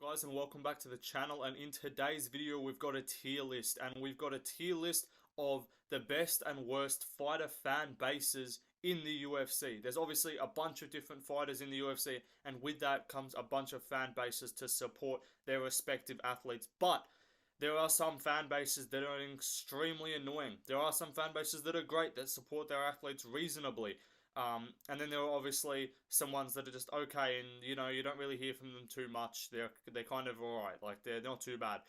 Guys, and welcome back to the channel. And in today's video we've got a tier list, and we've got a tier list of the best and worst fighter fan bases in the UFC. There's obviously a bunch of different fighters in the UFC, and with that comes a bunch of fan bases to support their respective athletes. But there are some fan bases that are extremely annoying. There are some fan bases that are great, that support their athletes reasonably. And then there are obviously some ones that are just okay, and you don't really hear from them too much. They're kind of alright, like they're not too bad.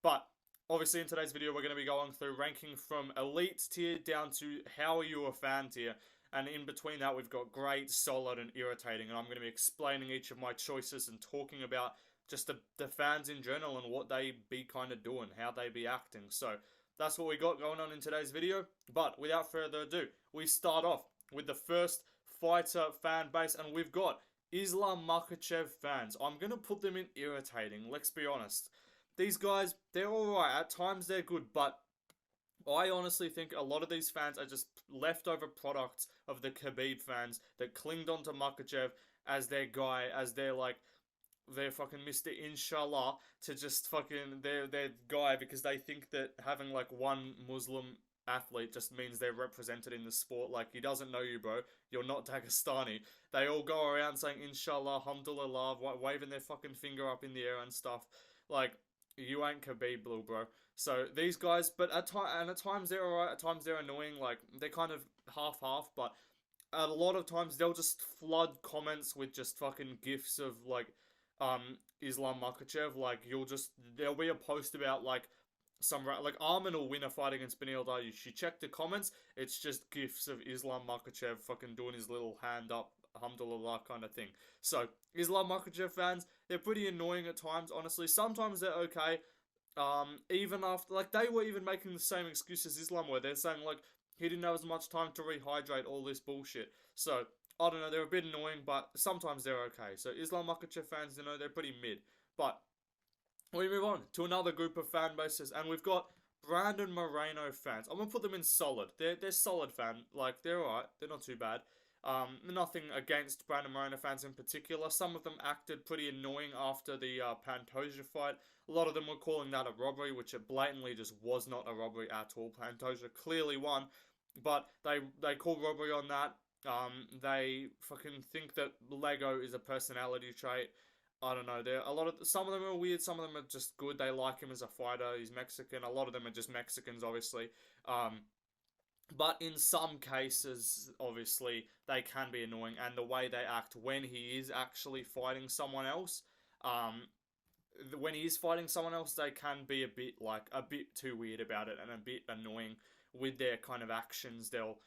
But obviously in today's video we're going to be going through ranking from elite tier down to how are you a fan tier. And in between that we've got great, solid, and irritating. And I'm going to be explaining each of my choices and talking about just the fans in general and what they be kind of doing, how they be acting. So that's what we got going on in today's video. But without further ado, we start off with the first fighter fan base, and we've got Islam Makhachev fans. I'm going to put them in irritating, let's be honest. These guys, they're alright, at times they're good, but I honestly think a lot of these fans are just leftover products of the Khabib fans that clinged onto Makhachev as their guy, as their fucking Mr. Inshallah, to just fucking their guy, because they think that having like one Muslim athlete just means they're represented in the sport. Like, he doesn't know you, bro. You're not Dagestani. They all go around saying Inshallah, Alhamdulillah, waving their fucking finger up in the air and stuff. Like, you ain't Khabib, little bro. So these guys, but at times they're alright, at times they're annoying. Like, they're kind of half-half, but a lot of times they'll just flood comments with just fucking gifs of like Islam Makhachev. Like, there'll be a post about like Armin will win a fight against Beneil Dariush. You check the comments, it's just gifs of Islam Makhachev fucking doing his little hand up, alhamdulillah kind of thing. So, Islam Makhachev fans, they're pretty annoying at times, honestly. Sometimes they're okay. Even after, like, they were even making the same excuse as Islam were. They're saying, like, he didn't have as much time to rehydrate, all this bullshit. So, I don't know, they're a bit annoying, but sometimes they're okay. So, Islam Makhachev fans, they're pretty mid. But we move on to another group of fan bases, and we've got Brandon Moreno fans. I'm gonna put them in solid. They're solid fan. Like, they're alright. They're not too bad. Nothing against Brandon Moreno fans in particular. Some of them acted pretty annoying after the Pantoja fight. A lot of them were calling that a robbery, which it blatantly just was not a robbery at all. Pantoja clearly won, but they call robbery on that. They fucking think that Lego is a personality trait. I don't know. Some of them are weird. Some of them are just good. They like him as a fighter. He's Mexican. A lot of them are just Mexicans, obviously. But in some cases, obviously, they can be annoying, and the way they act when he is actually fighting someone else, they can be a bit too weird about it and a bit annoying with their kind of actions. They'll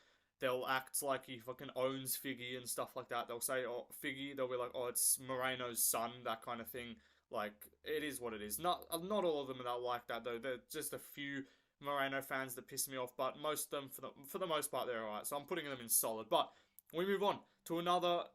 act like he fucking owns Figgy and stuff like that. They'll say, oh, Figgy, they'll be like, oh, it's Moreno's son, that kind of thing. Like, it is what it is. Not all of them are like that, though. There's just a few Moreno fans that piss me off, but most of them, for the most part, they're alright. So I'm putting them in solid. But we move on to another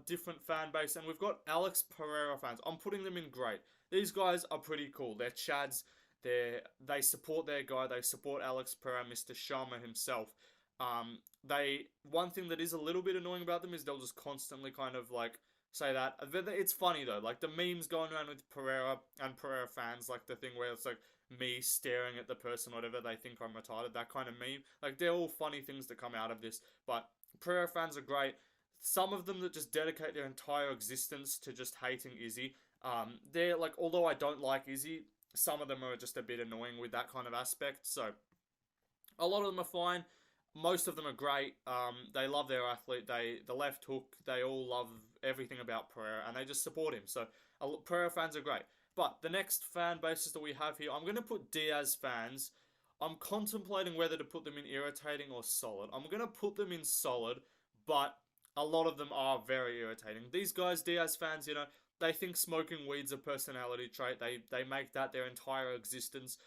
different fan base, and we've got Alex Pereira fans. I'm putting them in great. These guys are pretty cool. They're Chads. They support their guy. They support Alex Pereira, Mr. Sharma himself. One thing that is a little bit annoying about them is they'll just constantly kind of like say that. It's funny though, like the memes going around with Pereira and Pereira fans, like the thing where it's like me staring at the person, whatever, they think I'm retarded, that kind of meme. Like, they're all funny things that come out of this, but Pereira fans are great. Some of them that just dedicate their entire existence to just hating Izzy. They're like, although I don't like Izzy, some of them are just a bit annoying with that kind of aspect. So, a lot of them are fine. Most of them are great. They love their athlete. The left hook. They all love everything about Pereira, and they just support him. So Pereira fans are great. But the next fan bases that we have here, I'm going to put Diaz fans. I'm contemplating whether to put them in irritating or solid. I'm going to put them in solid, but a lot of them are very irritating. These guys, Diaz fans, they think smoking weed's a personality trait. They make that their entire existence.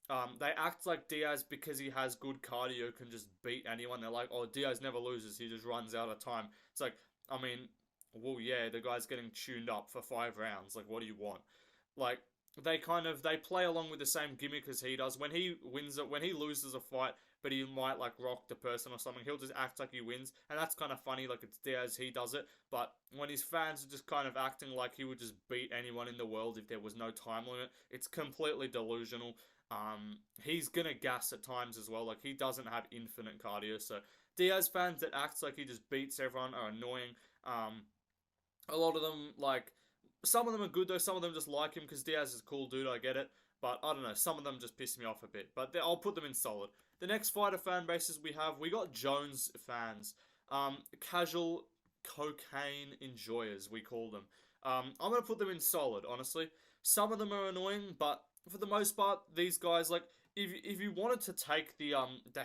They act like Diaz, because he has good cardio, can just beat anyone. They're like, oh, Diaz never loses, he just runs out of time. It's like, I mean, well, yeah, the guy's getting tuned up for 5 rounds. Like, what do you want? Like, they play along with the same gimmick as he does. When he wins it, when he loses a fight, but he might like rock the person or something, he'll just act like he wins, and that's kind of funny. Like it's Diaz, he does it, but when his fans are just kind of acting like he would just beat anyone in the world if there was no time limit, it's completely delusional. He's gonna gas at times as well. Like he doesn't have infinite cardio, so Diaz fans that acts like he just beats everyone are annoying. A lot of them like some of them are good though. Some of them just like him because Diaz is a cool dude. I get it, but I don't know. Some of them just piss me off a bit. But I'll put them in solid. The next fighter fan bases we got Jones fans, casual cocaine enjoyers we call them. I'm gonna put them in solid. Honestly, some of them are annoying, but for the most part, these guys like if you wanted to take the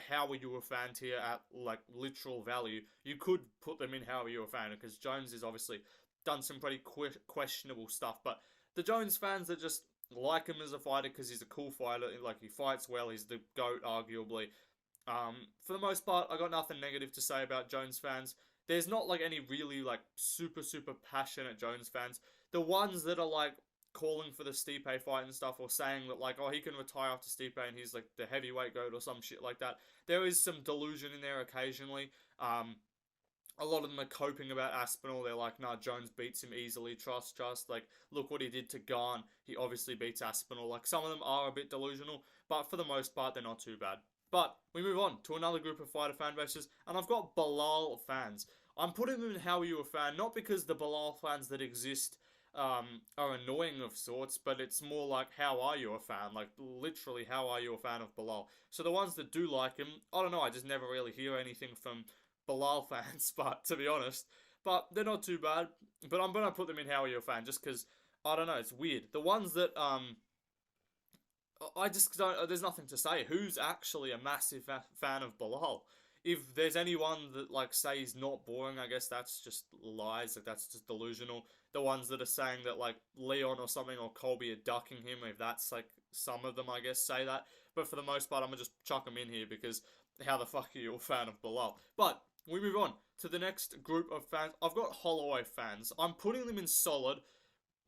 how are you a fan tier at like literal value, you could put them in how are you a fan because Jones is obviously done some pretty questionable stuff. But the Jones fans that just like him as a fighter because he's a cool fighter, like he fights well, he's the GOAT arguably. For the most part, I got nothing negative to say about Jones fans. There's not like any really like super passionate Jones fans. The ones that are like calling for the Stipe fight and stuff, or saying that like, oh, he can retire after Stipe and he's like the heavyweight GOAT or some shit like that. There is some delusion in there occasionally. A lot of them are coping about Aspinall. They're like, nah, Jones beats him easily. Trust. Like, look what he did to Garn. He obviously beats Aspinall. Like, some of them are a bit delusional, but for the most part, they're not too bad. But we move on to another group of fighter fan bases, and I've got Balal fans. I'm putting them in how are you a fan, not because the Balal fans that exist are annoying of sorts, but it's more like, how are you a fan? Like, literally, how are you a fan of Balal? So the ones that do like him, I don't know, I just never really hear anything from Balal fans, but to be honest, but they're not too bad. But I'm gonna put them in how are you a fan, just because I don't know, it's weird. The ones that I just don't. There's nothing to say. Who's actually a massive fan of Balal? If there's anyone that like say he's not boring, I guess that's just lies. Like that's just delusional. The ones that are saying that like Leon or something or Colby are ducking him, if that's like some of them, I guess say that. But for the most part, I'm gonna just chuck them in here because how the fuck are you a fan of Balal? But we move on to the next group of fans. I've got Holloway fans. I'm putting them in solid,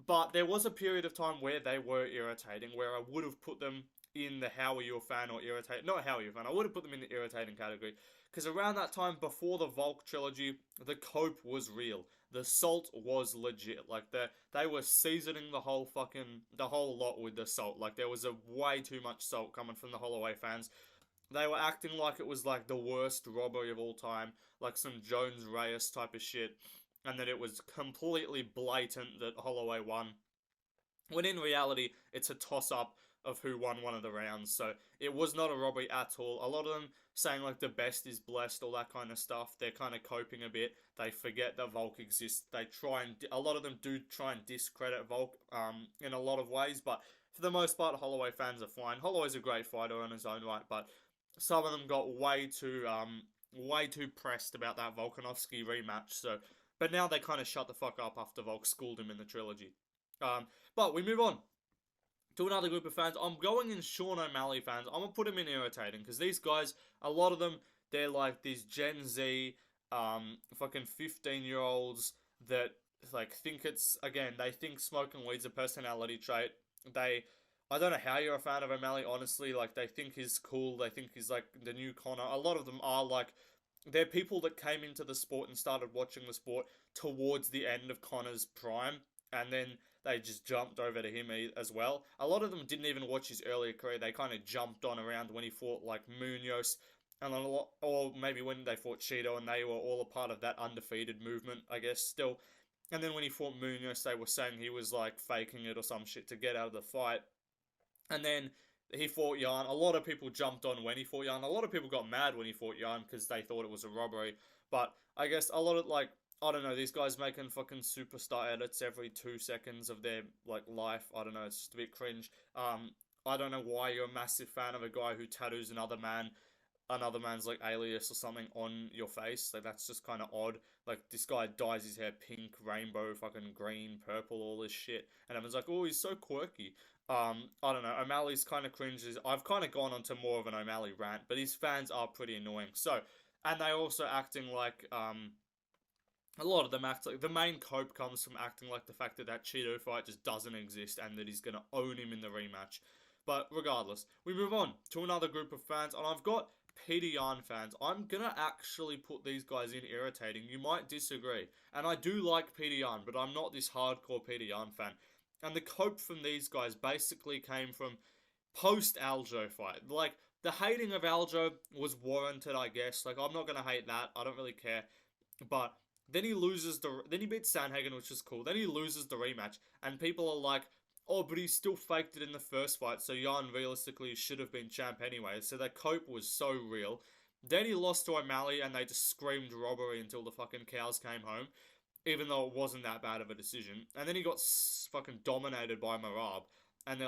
but there was a period of time where they were irritating, where I would have put them in the how are you a fan or irritating. Not how are you a fan. I would have put them in the irritating category. Because around that time, before the Volk trilogy, the cope was real. The salt was legit. Like, they were seasoning the whole lot with the salt. Like, there was a way too much salt coming from the Holloway fans. They were acting like it was like the worst robbery of all time. Like some Jones Reyes type of shit. And that it was completely blatant that Holloway won. When in reality, it's a toss-up of who won one of the rounds. So it was not a robbery at all. A lot of them saying like the best is blessed, all that kind of stuff. They're kind of coping a bit. They forget that Volk exists. They try and a lot of them do try and discredit Volk in a lot of ways, but for the most part, Holloway fans are fine. Holloway's a great fighter on his own right, but some of them got way too pressed about that Volkanovski rematch. So, but now they kind of shut the fuck up after Volk schooled him in the trilogy. But we move on to another group of fans. I'm going in Sean O'Malley fans. I'm gonna put him in irritating because these guys, a lot of them, they're like these Gen Z, fucking 15-year-olds that like think it's again. They think smoking weed's a personality trait. I don't know how you're a fan of O'Malley. Honestly, like they think he's cool. They think he's like the new Conor. A lot of them are like. They're people that came into the sport and started watching the sport towards the end of Conor's prime, and then they just jumped over to him as well. A lot of them didn't even watch his earlier career. They kind of jumped on around when he fought like Munoz, and a lot, or maybe when they fought Cheeto, and they were all a part of that undefeated movement, I guess, still. And then when he fought Munoz, they were saying he was like faking it or some shit to get out of the fight. And then he fought Jan. A lot of people jumped on when he fought Jan. A lot of people got mad when he fought Jan because they thought it was a robbery. But I guess a lot of like, I don't know, these guys making fucking superstar edits every 2 seconds of their like life. I don't know, it's just a bit cringe. I don't know why you're a massive fan of a guy who tattoos another man's like alias or something on your face. Like that's just kind of odd. Like this guy dyes his hair pink, rainbow, fucking green, purple, all this shit, and everyone's like, oh, he's so quirky. I don't know. O'Malley's kind of cringes. I've kind of gone onto more of an O'Malley rant, but his fans are pretty annoying. So, and they also acting like a lot of them act like the main cope comes from acting like the fact that that Cheeto fight just doesn't exist and that he's gonna own him in the rematch. But regardless, we move on to another group of fans, and I've got Peter Yan fans. I'm gonna actually put these guys in irritating. You might disagree, and I do like Peter Yan, but I'm not this hardcore Peter Yan fan. And the cope from these guys basically came from post Aljo fight. Like the hating of Aljo was warranted, I guess. Like I'm not gonna hate that. I don't really care. But then he beats Sanhagen, which is cool. Then he loses the rematch, and people are like, "Oh, but he still faked it in the first fight, so Jan realistically should have been champ anyway." So that cope was so real. Then he lost to O'Malley, and they just screamed robbery until the fucking cows came home, even though it wasn't that bad of a decision. And then he got fucking dominated by Marab, and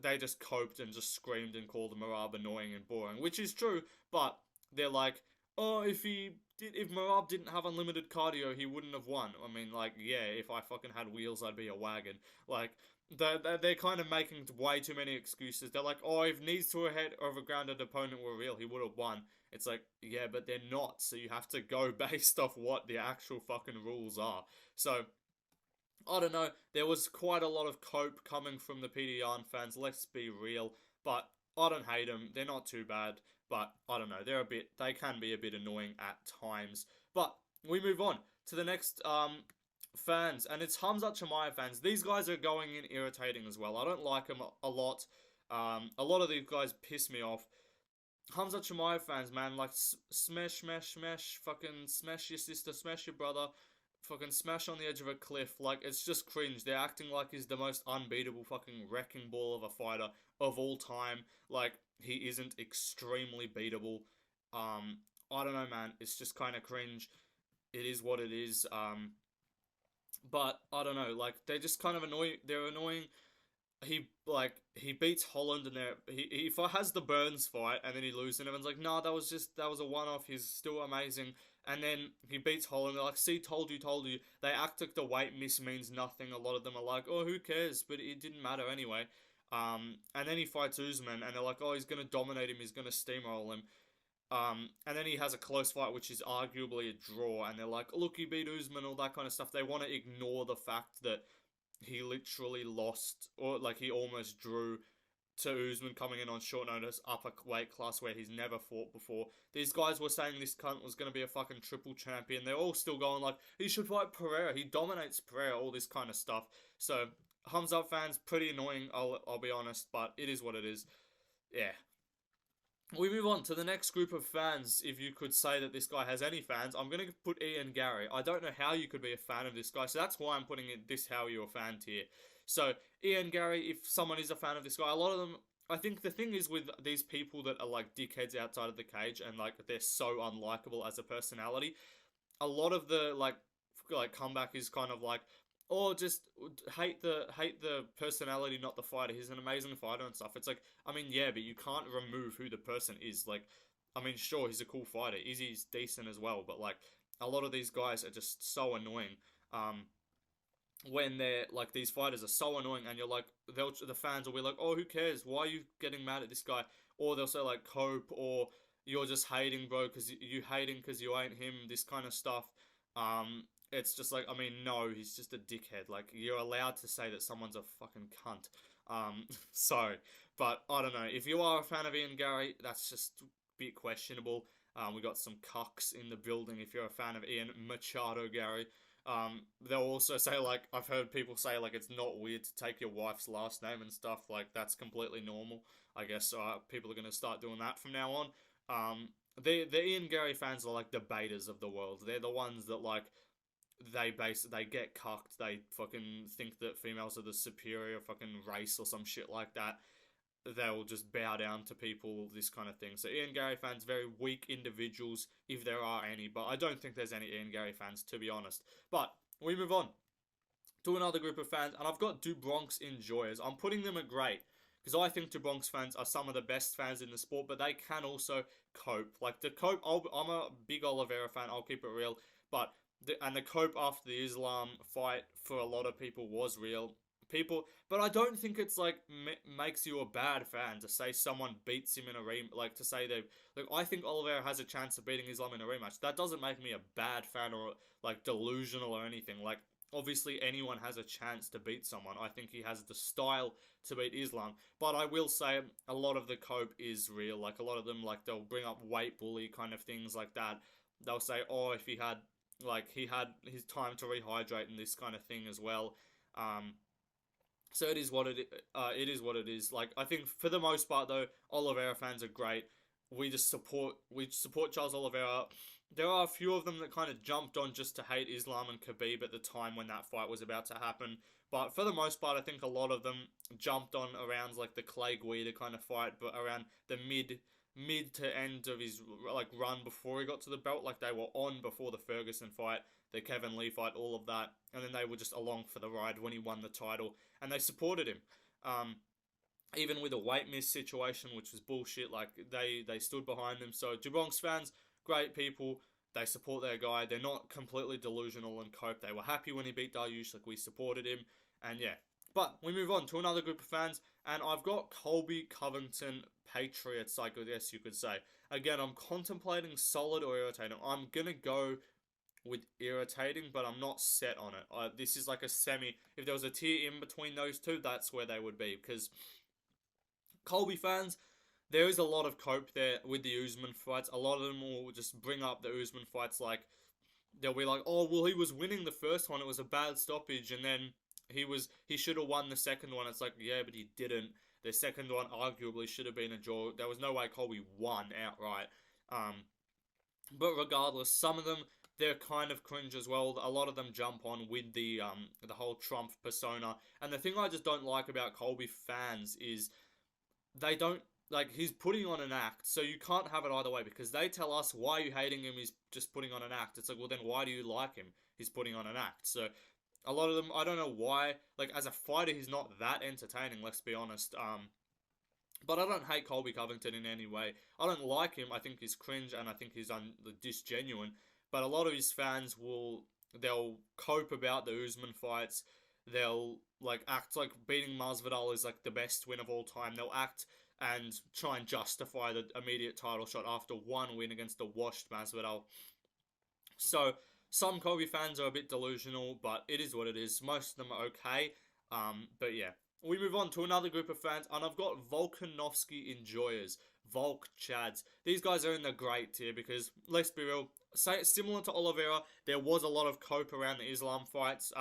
they just coped and just screamed and called Marab annoying and boring, which is true, but they're like, "Oh, if Marab didn't have unlimited cardio, he wouldn't have won." I mean, like, yeah, if I fucking had wheels, I'd be a wagon. Like, they're kind of making way too many excuses. They're like, "Oh, if knees to a head of a grounded opponent were real, he would have won." It's like, yeah, but they're not, so you have to go based off what the actual fucking rules are. So, I don't know, there was quite a lot of cope coming from the Peter Yan fans, let's be real, but I don't hate them, they're not too bad, but I don't know, they can be a bit annoying at times. But we move on to the next fans, and it's Hamza Chimaev fans. These guys are going in irritating as well. I don't like them a lot. A lot of these guys piss me off. Hamza Chimaev fans, man, like smash, smash, smash, fucking smash your sister, smash your brother, fucking smash on the edge of a cliff. Like, it's just cringe. They're acting like he's the most unbeatable fucking wrecking ball of a fighter of all time. Like, he isn't extremely beatable. I don't know, man. It's just kind of cringe. It is what it is. But I don't know. Like, they're just kind of annoying. They're annoying. He beats Holland, and he has the Burns fight, and then he loses, and everyone's like, "No, that was a one-off. He's still amazing." And then he beats Holland. They're like, "See, told you, told you." They act like the weight miss means nothing. A lot of them are like, "Oh, who cares?" But it didn't matter anyway. And then he fights Usman, and they're like, "Oh, he's gonna dominate him. He's gonna steamroll him." And then he has a close fight, which is arguably a draw, and they're like, "Look, he beat Usman," all that kind of stuff. They want to ignore the fact that he literally lost, or like he almost drew to Usman coming in on short notice up a weight class where he's never fought before. These guys were saying this cunt was going to be a fucking triple champion. They're all still going like, he should fight Pereira. He dominates Pereira, all this kind of stuff. So, thumbs up fans, pretty annoying, I'll be honest, but it is what it is. Yeah. We move on to the next group of fans. If you could say that this guy has any fans, I'm going to put Ian Gary. I don't know how you could be a fan of this guy, so that's why I'm putting in this how you're a fan tier. So, Ian Gary, if someone is a fan of this guy, a lot of them, I think the thing is with these people that are like dickheads outside of the cage and like they're so unlikable as a personality, a lot of the like comeback is kind of like, or just hate the personality, not the fighter. He's an amazing fighter and stuff. It's like, I mean, yeah, but you can't remove who the person is. Like, I mean, sure, he's a cool fighter. Izzy's decent as well, but like, a lot of these guys are just so annoying. When they're like, these fighters are so annoying, and you're like, the fans will be like, "Oh, who cares? Why are you getting mad at this guy?" Or they'll say like, "Cope," or "You're just hating, bro, because you hating because you ain't him." This kind of stuff. It's just like, I mean, no, he's just a dickhead. Like, you're allowed to say that someone's a fucking cunt. Sorry, but I don't know. If you are a fan of Ian Gary, that's just a bit questionable. We got some cucks in the building. If you're a fan of Ian Machado Gary, they'll also say like, I've heard people say like it's not weird to take your wife's last name and stuff. Like, that's completely normal. I guess people are gonna start doing that from now on. The Ian Gary fans are like the betas of the world. They're the ones that like they get cucked. They fucking think that females are the superior fucking race or some shit like that. They'll just bow down to people, this kind of thing. So Ian Gary fans, very weak individuals, if there are any. But I don't think there's any Ian Gary fans, to be honest. But we move on to another group of fans, and I've got DuBronx enjoyers. I'm putting them at great, because I think DuBronx fans are some of the best fans in the sport, but they can also cope. Like, the cope, I'm a big Oliveira fan, I'll keep it real, but the cope after the Islam fight for a lot of people was real. people, but I don't think it's like makes you a bad fan to say someone beats him in a like to say they like. I think Oliveira has a chance of beating Islam in a rematch. That doesn't make me a bad fan or like delusional or anything. Like obviously anyone has a chance to beat someone. I think he has the style to beat Islam, but I will say a lot of the cope is real. Like a lot of them, like they'll bring up weight bully kind of things like that. They'll say, oh, if he had like he had his time to rehydrate and this kind of thing as well. So it is what it is what it is. Like I think for the most part though, Oliveira fans are great. We support Charles Oliveira. There are a few of them that kind of jumped on just to hate Islam and Khabib at the time when that fight was about to happen. But for the most part, I think a lot of them jumped on around like the Clay Guida kind of fight, but around the mid to end of his like run before he got to the belt, like they were on before the Ferguson fight, the Kevin Lee fight, all of that, and then they were just along for the ride when he won the title, and they supported him. Even with a weight miss situation, which was bullshit, like they stood behind him. So Dubronx fans, great people. They support their guy. They're not completely delusional and cope. They were happy when he beat Dariush, like we supported him, and yeah. But we move on to another group of fans, and I've got Colby Covington Patriots, I guess you could say. Again, I'm contemplating solid or irritating. I'm gonna go with irritating, but I'm not set on it. This is like a semi. If there was a tier in between those two, that's where they would be. Because Colby fans, there is a lot of cope there with the Usman fights. A lot of them will just bring up the Usman fights like, they'll be like, oh, well, he was winning the first one. It was a bad stoppage, and then he should have won the second one. It's like, yeah, but he didn't. The second one arguably should have been a draw. There was no way Colby won outright. But regardless, some of them, they're kind of cringe as well. A lot of them jump on with the whole Trump persona. And the thing I just don't like about Colby fans is they don't, like, he's putting on an act, so you can't have it either way, because they tell us why you hating him is just putting on an act. It's like, well, then why do you like him? He's putting on an act. So a lot of them, I don't know why, like, as a fighter, he's not that entertaining, let's be honest. But I don't hate Colby Covington in any way. I don't like him. I think he's cringe, and I think he's disgenuine. But a lot of his fans they'll cope about the Usman fights. They'll, like, act like beating Masvidal is, like, the best win of all time. They'll act and try and justify the immediate title shot after one win against the washed Masvidal. So some Colby fans are a bit delusional, but it is what it is. Most of them are okay. But yeah. We move on to another group of fans, and I've got Volkanovski enjoyers. Volk Chads. These guys are in the great tier because, let's be real, similar to Oliveira, there was a lot of cope around the Islam fights.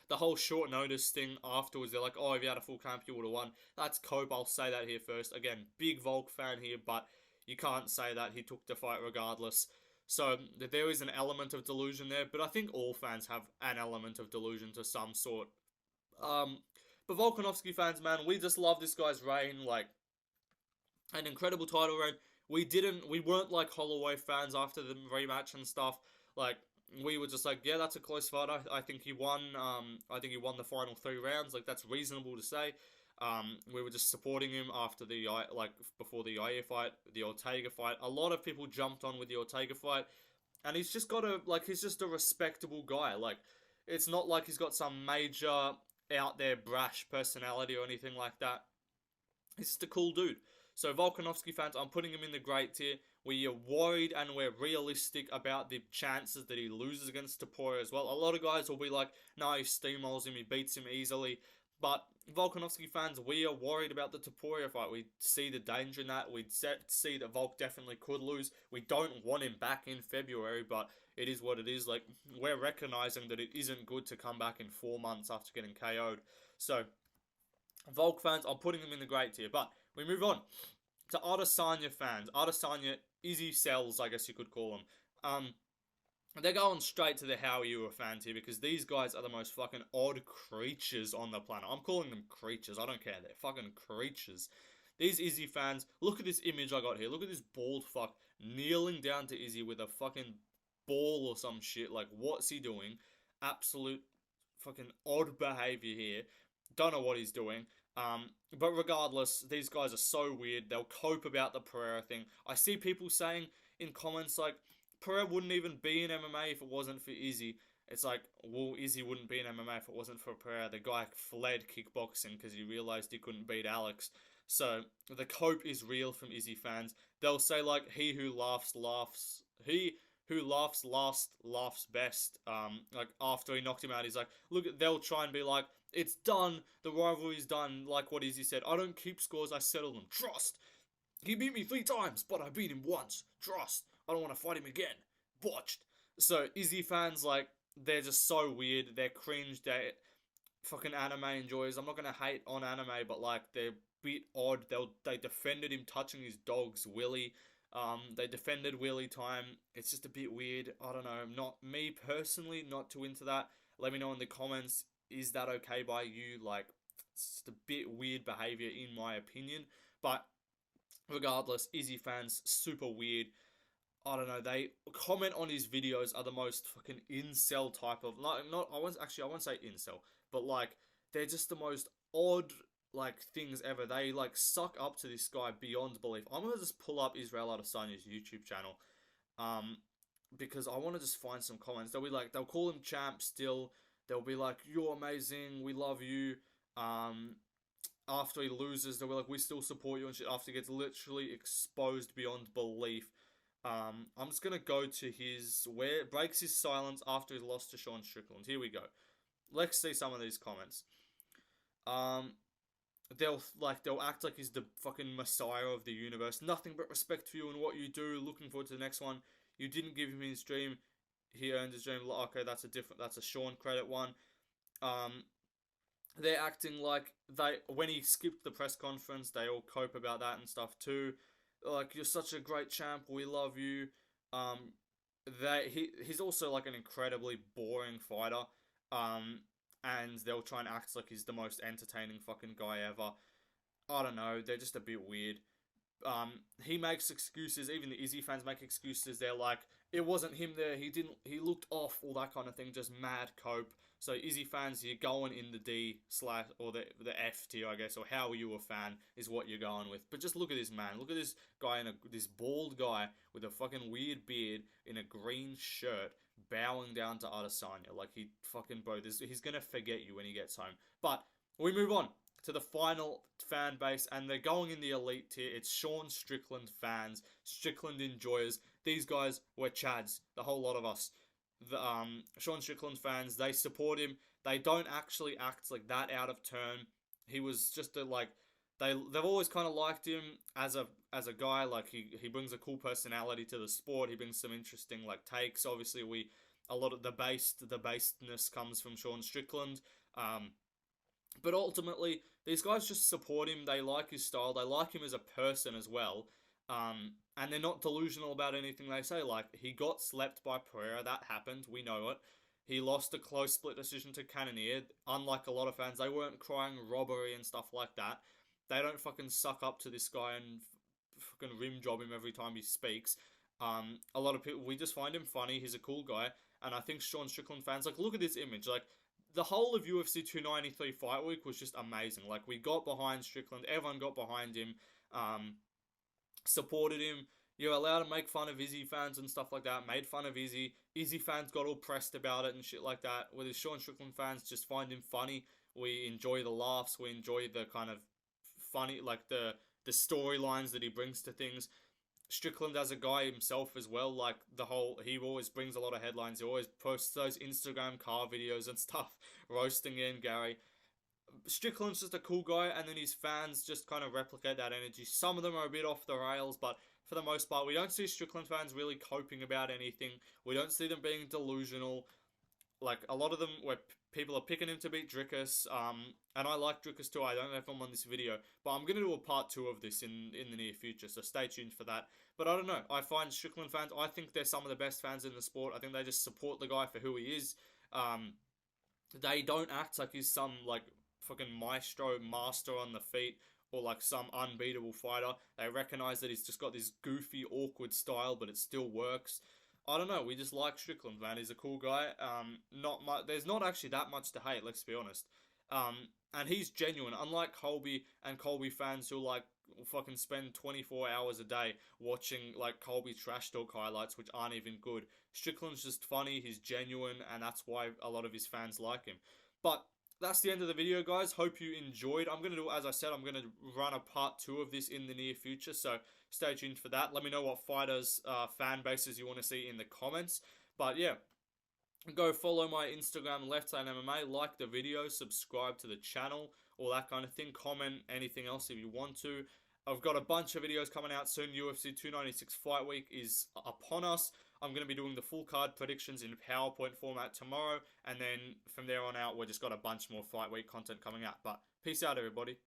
The whole short notice thing afterwards, they're like, oh, if you had a full camp, you would have won. That's cope, I'll say that here first. Again, big Volk fan here, but you can't say that. He took the fight regardless. So there is an element of delusion there, but I think all fans have an element of delusion to some sort. But Volkanovski fans, man, we just love this guy's reign, like, an incredible title reign. We weren't like Holloway fans after the rematch and stuff. Like, we were just like, yeah, that's a close fight. I think he won. I think he won the final 3 rounds. Like, that's reasonable to say. We were just supporting him after before the Yair fight, the Ortega fight. A lot of people jumped on with the Ortega fight, and he's just he's just a respectable guy. Like, it's not like he's got some major out there brash personality or anything like that. He's just a cool dude. So Volkanovski fans, I'm putting him in the great tier. We are worried and we're realistic about the chances that he loses against Topuria as well. A lot of guys will be like, no, he steamrolls him, he beats him easily. But Volkanovski fans, we are worried about the Topuria fight. We see the danger in that. We see that Volk definitely could lose. We don't want him back in February, but it is what it is. Like, we're recognizing that it isn't good to come back in 4 months after getting KO'd. So, Volk fans, I'm putting them in the great tier. But we move on to Adesanya fans. Adesanya, Izzy Cells, I guess you could call them. They're going straight to the How Are You fans here, because these guys are the most fucking odd creatures on the planet. I'm calling them creatures. I don't care. They're fucking creatures. These Izzy fans, look at this image I got here. Look at this bald fuck kneeling down to Izzy with a fucking ball or some shit. Like, what's he doing? Absolute fucking odd behavior here. Don't know what he's doing. But regardless, these guys are so weird. They'll cope about the Pereira thing. I see people saying in comments like, Pereira wouldn't even be in MMA if it wasn't for Izzy. It's like, well, Izzy wouldn't be in MMA if it wasn't for Pereira. The guy fled kickboxing because he realized he couldn't beat Alex. So the cope is real from Izzy fans. They'll say like, he who laughs laughs. He who laughs last laughs best. Like after he knocked him out, he's like, look, they'll try and be like, it's done. The rivalry's done. Like what Izzy said. I don't keep scores. I settle them. Trust. He beat me 3 times, but I beat him once. Trust. I don't want to fight him again. Botched. So Izzy fans, like, they're just so weird. They're cringe. They're fucking anime enjoyers. I'm not gonna hate on anime, but like they're a bit odd. They defended him touching his dog's willy. They defended Willy time. It's just a bit weird. I don't know. Not me personally. Not too into that. Let me know in the comments. Is that okay by you? Like, it's just a bit weird behavior in my opinion. But regardless, Izzy fans super weird. I don't know. They comment on his videos are the most fucking incel type of not. I won't say incel, but like they're just the most odd like things ever. They like suck up to this guy beyond belief. I'm gonna just pull up Israel Adesanya's YouTube channel, because I want to just find some comments. They'll be like, they'll call him champ still. They'll be like, you're amazing, we love you. After he loses, they'll be like, we still support you and shit. After he gets literally exposed beyond belief. I'm just gonna go to his where breaks his silence after his loss to Sean Strickland. Here we go. Let's see some of these comments. They'll act like he's the fucking messiah of the universe. Nothing but respect for you and what you do. Looking forward to the next one. You didn't give him his dream. He earned his dream. Okay, that's a Sean credit one. They're acting like when he skipped the press conference, they all cope about that and stuff too. Like, you're such a great champ, we love you. He's also like an incredibly boring fighter. And they'll try and act like he's the most entertaining fucking guy ever. I don't know, they're just a bit weird. He makes excuses, even the Izzy fans make excuses. They're like, it wasn't him there, he looked off, all that kind of thing, just mad cope. So Izzy fans, you're going in the D/ or the F tier, I guess, or how are you a fan is what you're going with. But just look at this man, look at this guy this bald guy with a fucking weird beard in a green shirt, bowing down to Adesanya. Like, he's gonna forget you when he gets home. But we move on to the final fan base, and they're going in the elite tier. It's Sean Strickland fans, Strickland enjoyers. These guys were Chads, the whole lot of us. The Sean Strickland fans, they support him. They don't actually act like that out of turn. He was just they've always kind of liked him as a guy. Like, he brings a cool personality to the sport. He brings some interesting like takes. Obviously, a lot of the basedness comes from Sean Strickland. But ultimately, these guys just support him. They like his style. They like him as a person as well. And they're not delusional about anything they say. Like, he got slept by Pereira. That happened. We know it. He lost a close split decision to Cannonier. Unlike a lot of fans, they weren't crying robbery and stuff like that. They don't fucking suck up to this guy and fucking rim job him every time he speaks. A lot of people, we just find him funny. He's a cool guy. And I think Sean Strickland fans, like, look at this image. Like, the whole of UFC 293 Fight Week was just amazing. Like, we got behind Strickland. Everyone got behind him. Supported him. You're allowed to make fun of Izzy fans and stuff like that. Made fun of Izzy. Izzy fans got all pressed about it and shit like that. Whereas Sean Strickland fans just find him funny. We enjoy the laughs. We enjoy the kind of funny, like the storylines that he brings to things. Strickland as a guy himself as well, like he always brings a lot of headlines. He always posts those Instagram car videos and stuff, roasting in Gary. Strickland's just a cool guy, and then his fans just kind of replicate that energy. Some of them are a bit off the rails, but for the most part, we don't see Strickland fans really coping about anything. We don't see them being delusional. Like, a lot of them, where people are picking him to beat Dricus, and I like Dricus too. I don't know if I'm on this video, but I'm going to do a part 2 of this in the near future, so stay tuned for that. But I don't know, I find Strickland fans, I think they're some of the best fans in the sport. I think they just support the guy for who he is. They don't act like he's some, like, fucking master on the feet, or like some unbeatable fighter. They recognize that he's just got this goofy, awkward style, but it still works. I don't know, we just like Strickland, man. He's a cool guy. There's not actually that much to hate, let's be honest. And he's genuine, unlike Colby and Colby fans who like fucking spend 24 hours a day watching like Colby trash talk highlights, which aren't even good. Strickland's just funny, he's genuine, and that's why a lot of his fans like him. But that's the end of the video, guys. Hope you enjoyed. I'm going to do, as I said, I'm going to run a part 2 of this in the near future, so stay tuned for that. Let me know what fighters, fan bases you want to see in the comments. But yeah, go follow my Instagram, Left Hand MMA, like the video, subscribe to the channel, all that kind of thing. Comment anything else if you want to. I've got a bunch of videos coming out soon. UFC 296 Fight Week is upon us. I'm going to be doing the full card predictions in PowerPoint format tomorrow. And then from there on out, we've just got a bunch more Fight Week content coming out. But peace out, everybody.